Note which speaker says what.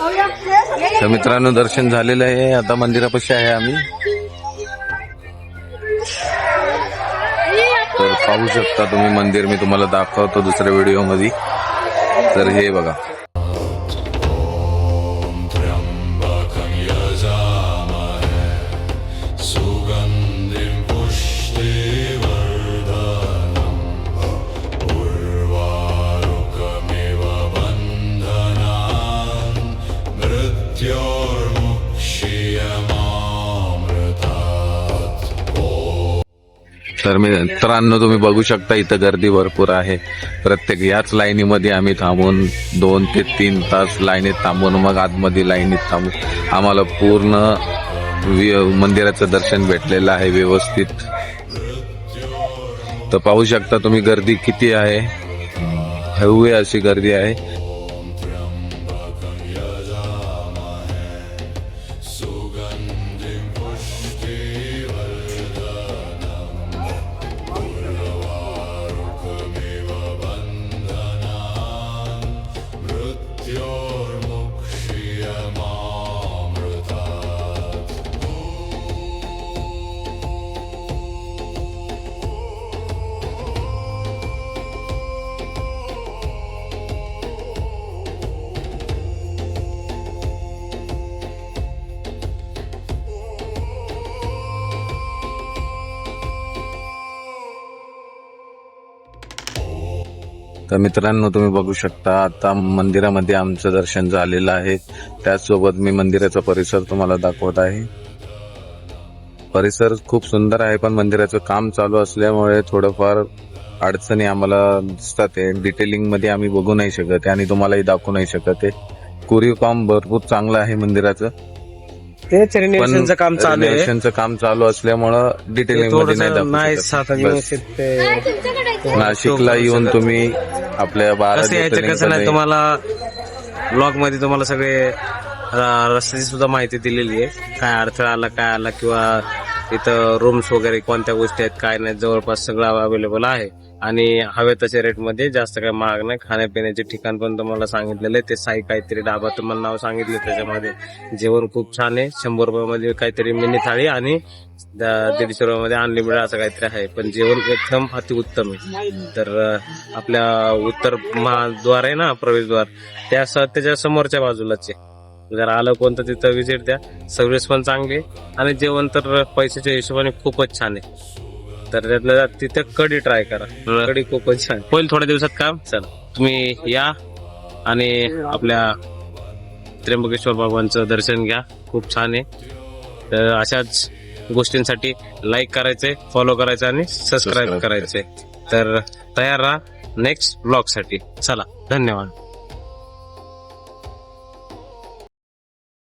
Speaker 1: तर मित्रांनो दर्शन झालेलं आहे, आता मंदिरापाशी आहे आम्ही. तर पाहू शकता तुम्ही मंदिर, मी तुम्हाला दाखवतो दुसऱ्या व्हिडिओ मध्ये. तर हे बघा, तर मित्रांनो तुम्ही बघू शकता इथं गर्दी भरपूर आहे. प्रत्येक याच लाईनीमध्ये आम्ही थांबून 2 ते 3 तास लाईनीत थांबून मग आतमध्ये लाईनीत थांबून आम्हाला पूर्ण मंदिराचं दर्शन भेटलेलं आहे व्यवस्थित. तर पाहू शकता तुम्ही गर्दी किती आहे, हळू अशी गर्दी आहे. तर मित्रांनो तुम्ही बघू शकता आता मंदिरामध्ये आमचं दर्शन झालेलं आहे. त्याचसोबत मी मंदिराचा परिसर तुम्हाला दाखवत आहे. परिसर खूप सुंदर आहे, पण मंदिराचं काम चालू असल्यामुळे थोडंफार अडचणी आम्हाला दिसतात. डिटेलिंग मध्ये आम्ही बघू नाही शकत आणि तुम्हालाही दाखवू नाही शकत. कोरीव काम भरपूर चांगलं आहे मंदिराचं,
Speaker 2: तेच रिनोव्हेशनचं काम चालू आहे.
Speaker 1: रिनोव्हेशनचं काम चालू असल्यामुळं डिटेलिंग मध्ये नाही दाखवू शकत. नाशिकला येऊन तुम्ही आपल्या 12
Speaker 2: कसं नाही, तुम्हाला ब्लॉग मध्ये तुम्हाला सगळे रस्त्याची सुद्धा माहिती दिलेली आहे. काय अडथळा आला, काय आला, किंवा इथं रूम्स वगैरे कोणत्या गोष्टी आहेत काय नाही, जवळपास सगळं अवेलेबल आहे. आणि हवे तसे रेट मध्ये, जास्त काही महाग नाही. खाण्यापिण्याचे ठिकाण पण तुम्हाला सांगितलेलं आहे. ते साई काहीतरी डाबा तुम्हाला नाव सांगितलं, त्याच्यामध्ये जेवण खूप छान आहे. 100 रुपयामध्ये काहीतरी मिनी थाळी आणि 150 रुपयामध्ये अनलिमिटेड असं काहीतरी आहे. पण जेवण एकदम अतिउत्तम आहे. तर आपल्या उत्तर महाद्वार आहे ना, प्रवेशद्वार, त्याच्या समोरच्या बाजूलाच आहे. जर आलं कोणतं तिथं विजिट द्या. सर्व्हिस पण चांगली आहे आणि जेवण तर पैशाच्या हिशोबाने खूपच छान आहे. तर त्यातल्या तिथे कढी ट्राय करा, कढी खूपच छान होईल थोड्या दिवसात काम. चला तुम्ही या आणि आपल्या त्र्यंबकेश्वर भगवानचं दर्शन घ्या, खूप छान आहे. तर अशाच गोष्टींसाठी लाईक करायचे, फॉलो करायचे आणि सबस्क्राईब करायचे. तर तयार राहा नेक्स्ट ब्लॉग साठी. चला, धन्यवाद.